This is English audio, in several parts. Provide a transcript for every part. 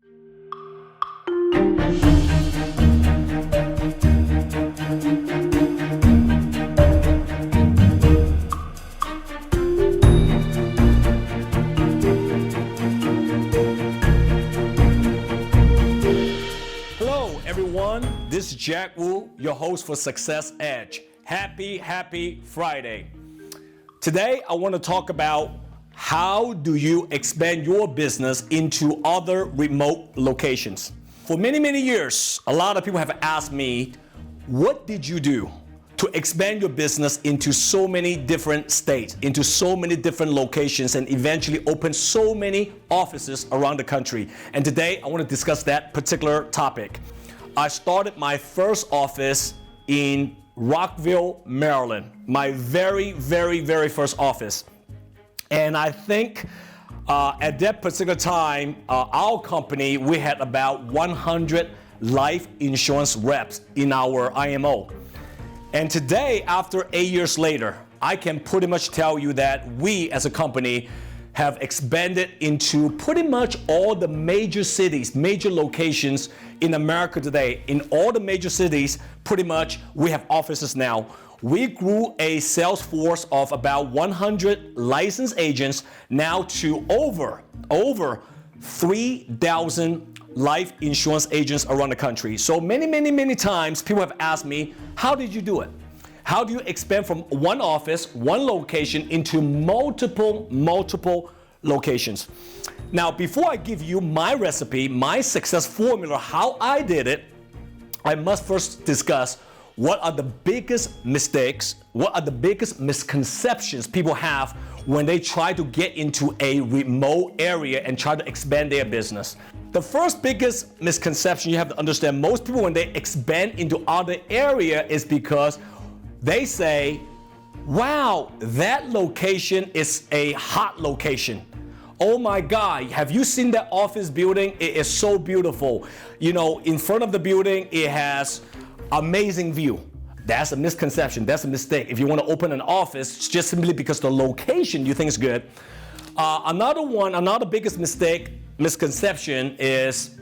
Hello, everyone. This is Jack Wu, your host for Success Edge. Happy Friday. Today, I want to talk about how do you expand your business into other remote locations. For many years, a lot of people have asked me, what did you do to expand your business into so many different states, into so many different locations, and eventually open so many offices around the country? And today, I want to discuss that particular topic. I started my first office in Rockville, Maryland, my very first office. And I think at that particular time, our company, we had about 100 life insurance reps in our IMO. And today, after 8 years later, I can pretty much tell you that we as a company have expanded into pretty much all the major cities, major locations in America today. In all the major cities, pretty much we have offices now. We grew a sales force of about 100 licensed agents now to over 3,000 life insurance agents around the country. So many times people have asked me, how did you do it? How do you expand from one office, one location into multiple locations? Now, before I give you my recipe, my success formula, how I did it, I must first discuss what are the biggest mistakes, what are the biggest misconceptions people have when they try to get into a remote area and try to expand their business. The first biggest misconception you have to understand, most people when they expand into other area is because they say, wow, that location is a hot location. Oh my God, have you seen that office building? It is so beautiful. You know, in front of the building, it has amazing view. That's a misconception, that's a mistake. If you want to open an office, it's just simply because the location you think is good. Another biggest misconception is,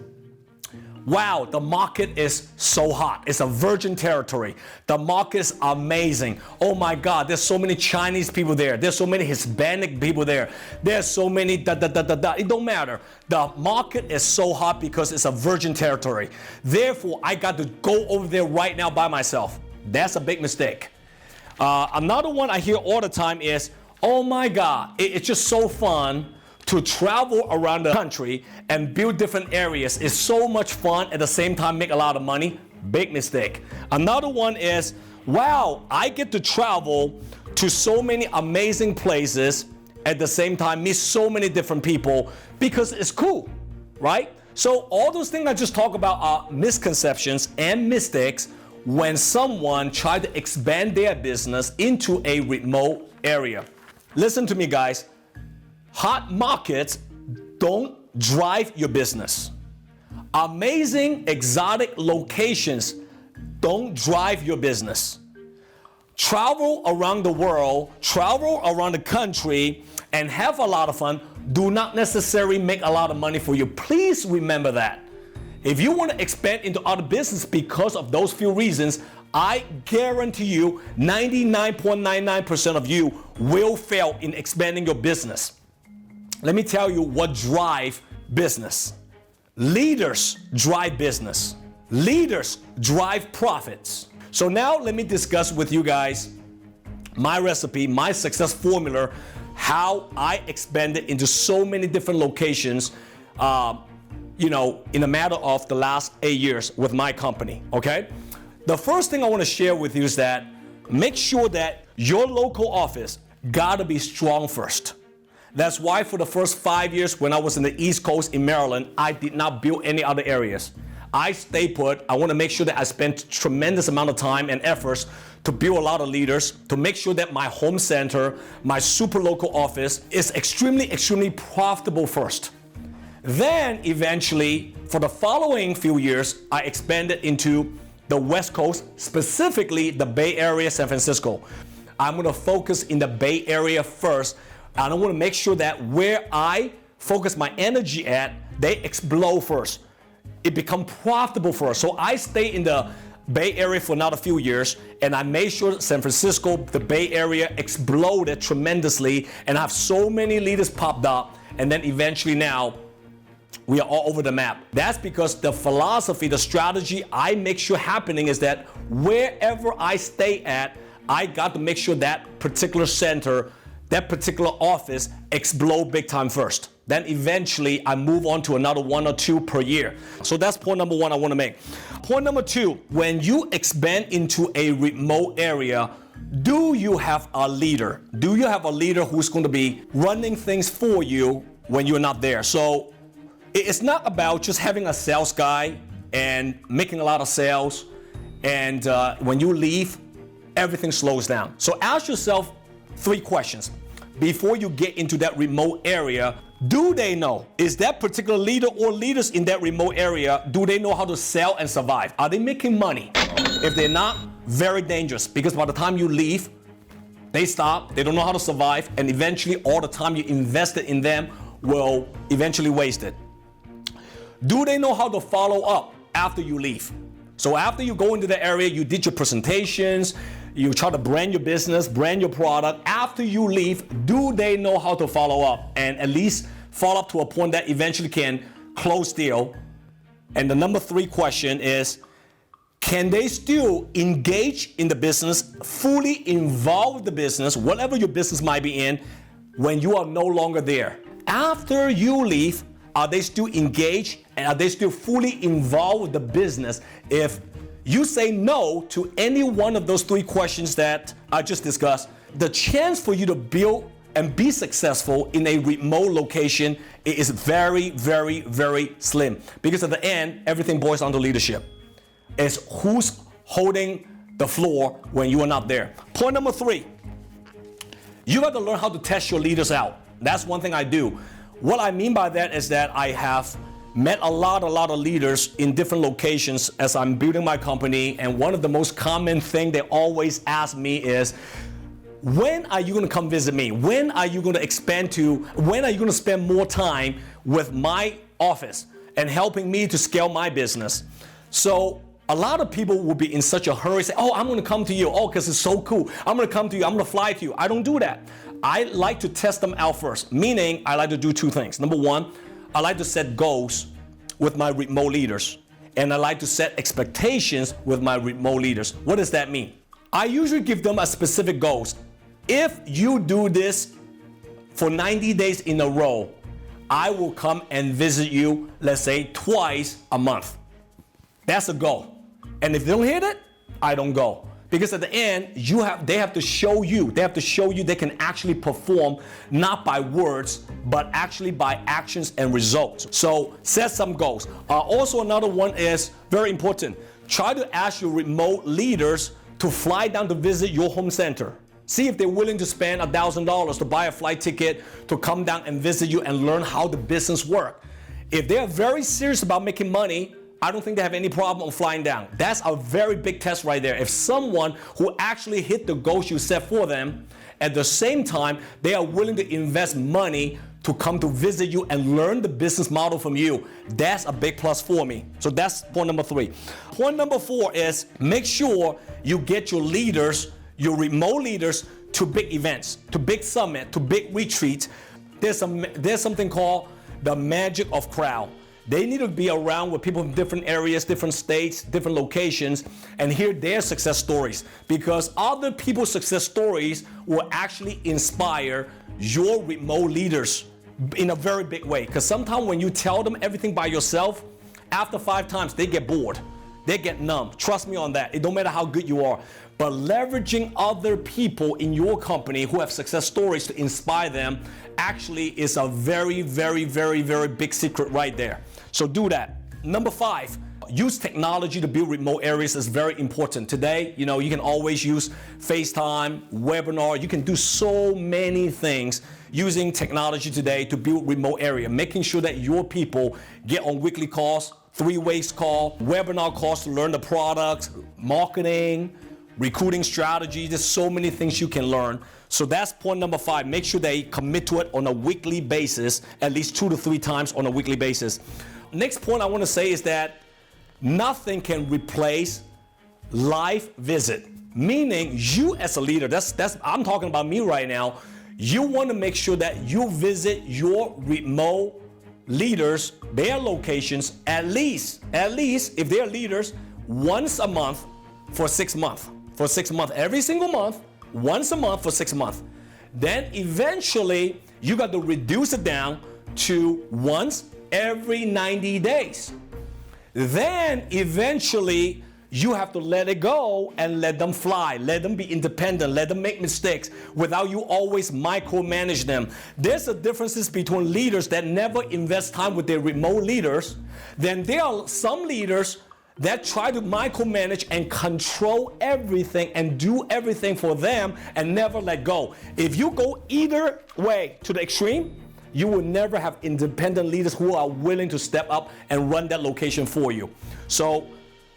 wow, the market is so hot. It's a virgin territory. The market is amazing. Oh my God, there's so many Chinese people there. There's so many Hispanic people there. There's so many It don't matter. The market is so hot because it's a virgin territory. Therefore, I got to go over there right now by myself. That's a big mistake. Another one I hear all the time is, oh my God, it's just so fun to travel around the country and build different areas. Is so much fun, at the same time make a lot of money. Big mistake. Another one is, wow, I get to travel to so many amazing places, at the same time meet so many different people because it's cool, right? So all those things I just talked about are misconceptions and mistakes when someone tries to expand their business into a remote area. Listen to me, guys. Hot markets don't drive your business. Amazing exotic locations don't drive your business. Travel around the world, travel around the country, and have a lot of fun do not necessarily make a lot of money for you. Please remember that. If you want to expand into other business because of those few reasons, I guarantee you 99.99% of you will fail in expanding your business. Let me tell you what drives business. Leaders drive business. Leaders drive profits. So now let me discuss with you guys my recipe, my success formula, how I expanded into so many different locations, in a matter of the last 8 years with my company, okay? The first thing I want to share with you is that make sure that your local office gotta be strong first. That's why for the first 5 years when I was in the East Coast in Maryland, I did not build any other areas. I stay put. I want to make sure that I spend tremendous amount of time and efforts to build a lot of leaders, to make sure that my home center, my super local office is extremely profitable first. Then eventually, for the following few years, I expanded into the West Coast, specifically the Bay Area, San Francisco. I'm going to focus in the Bay Area first, and I want to make sure that where I focus my energy at, they explode first. It become profitable first. So I stay in the Bay Area for another few years, and I made sure San Francisco, the Bay Area, exploded tremendously, and I have so many leaders popped up, and then eventually now we are all over the map. That's because the philosophy, the strategy I make sure happening is that wherever I stay at, I got to make sure that particular center, that particular office explode big time first. Then eventually I move on to another 1 or 2 per year. So that's point number 1 I want to make. Point number 2, when you expand into a remote area, do you have a leader? Do you have a leader who's going to be running things for you when you're not there? So it's not about just having a sales guy and making a lot of sales, and when you leave, everything slows down. So ask yourself 3 questions before you get into that remote area. Do they know? Is that particular leader or leaders in that remote area, do they know how to sell and survive? Are they making money? If they're not, very dangerous, because by the time you leave, they stop, they don't know how to survive, and eventually all the time you invested in them will eventually waste it. Do they know how to follow up after you leave? So after you go into the area, you did your presentations, you try to brand your business, brand your product. After you leave, do they know how to follow up and at least follow up to a point that eventually can close deal? And the number 3 question is, can they still engage in the business, fully involved with the business, whatever your business might be in, when you are no longer there? After you leave, are they still engaged and are they still fully involved with the business? If you say no to any one of those 3 questions that I just discussed, the chance for you to build and be successful in a remote location is very, very, very slim. Because at the end, everything boils down to leadership. It's who's holding the floor when you are not there. Point number 3, you got to learn how to test your leaders out. That's one thing I do. What I mean by that is that I have met a lot of leaders in different locations as I'm building my company, and one of the most common thing they always ask me is, when are you going to come visit me? When are you going to expand to, when are you going to spend more time with my office and helping me to scale my business? So a lot of people will be in such a hurry, say, oh, I'm going to come to you. Oh, because it's so cool. I'm going to come to you. I'm going to fly to you. I don't do that. I like to test them out first, meaning I like to do 2 things. Number 1, I like to set goals with my remote leaders, and I like to set expectations with my remote leaders. What does that mean? I usually give them a specific goals. If you do this for 90 days in a row, I will come and visit you, let's say twice a month. That's a goal. And if they don't hit it, I don't go. Because at the end, they have to show you they can actually perform, not by words, but actually by actions and results. So set some goals. Also, another one is very important. Try to ask your remote leaders to fly down to visit your home center. See if they're willing to spend $1,000 to buy a flight ticket to come down and visit you and learn how the business works. If they're very serious about making money, I don't think they have any problem flying down. That's a very big test right there. If someone who actually hit the goals you set for them, at the same time, they are willing to invest money to come to visit you and learn the business model from you, that's a big plus for me. So that's point number 3. Point number 4 is make sure you get your leaders, your remote leaders, to big events, to big summit, to big retreats. There's something called the magic of crowd. They need to be around with people from different areas, different states, different locations, and hear their success stories, because other people's success stories will actually inspire your remote leaders in a very big way. Because sometimes when you tell them everything by yourself, after 5 times they get bored, they get numb. Trust me on that. It don't matter how good you are. But leveraging other people in your company who have success stories to inspire them actually is a very, very, very, very big secret right there. So do that. Number 5, use technology to build remote areas is very important. Today, you can always use FaceTime, webinar. You can do so many things using technology today to build remote area, making sure that your people get on weekly calls, 3-way call, webinar calls to learn the products, marketing, recruiting strategy. There's so many things you can learn. So that's point number 5. Make sure they commit to it on a weekly basis, at least 2 to 3 times on a weekly basis. Next point I want to say is that nothing can replace live visit. Meaning you as a leader, I'm talking about me right now, you want to make sure that you visit your remote leaders, their locations, at least if they're leaders, once a month for 6 months. For 6 months, every single month, once a month for 6 months. Then eventually you got to reduce it down to once every 90 days. Then eventually you have to let it go and let them fly, let them be independent, let them make mistakes without you always micromanage them. There's a difference between leaders that never invest time with their remote leaders. Then there are some leaders that try to micromanage and control everything and do everything for them and never let go. If you go either way to the extreme, you will never have independent leaders who are willing to step up and run that location for you. So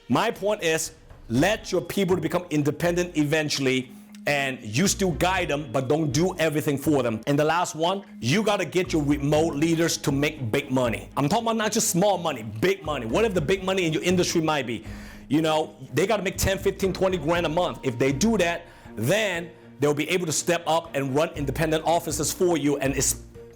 my point is, let your people become independent eventually, and you still guide them, but don't do everything for them. And the last one, you gotta get your remote leaders to make big money. I'm talking about not just small money, big money. Whatever the big money in your industry might be. You know, they gotta make 10, 15, 20 grand a month. If they do that, then they'll be able to step up and run independent offices for you, and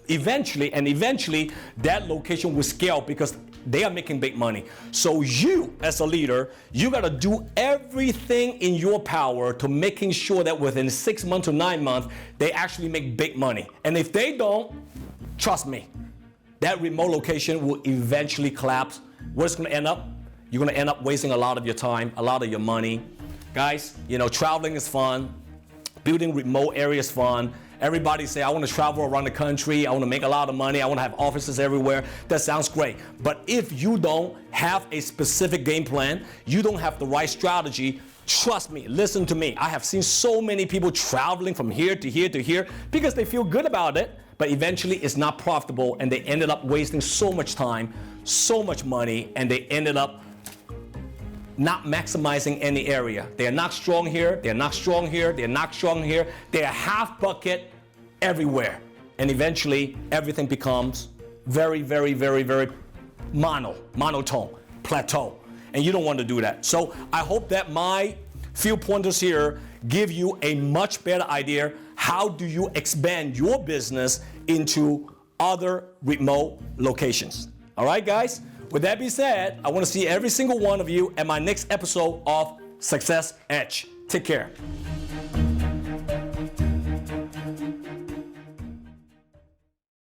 eventually that location will scale because they are making big money. So you as a leader, you got to do everything in your power to making sure that within 6 months to 9 months, they actually make big money. And if they don't, trust me, that remote location will eventually collapse. What's going to end up? You're going to end up wasting a lot of your time, a lot of your money. Guys, you know, traveling is fun. Building remote areas is fun. Everybody say, I want to travel around the country, I want to make a lot of money, I want to have offices everywhere. That sounds great. But if you don't have a specific game plan, you don't have the right strategy, trust me, listen to me. I have seen so many people traveling from here to here to here because they feel good about it, but eventually it's not profitable and they ended up wasting so much time, so much money, and they ended up not maximizing any area. They are not strong here, they're not strong here, they're not strong here. They're half bucket everywhere. And eventually everything becomes very, very, very, very monotone, plateau. And you don't want to do that. So I hope that my few pointers here give you a much better idea how do you expand your business into other remote locations. All right, guys? With that being said, I want to see every single one of you at my next episode of Success Edge. Take care.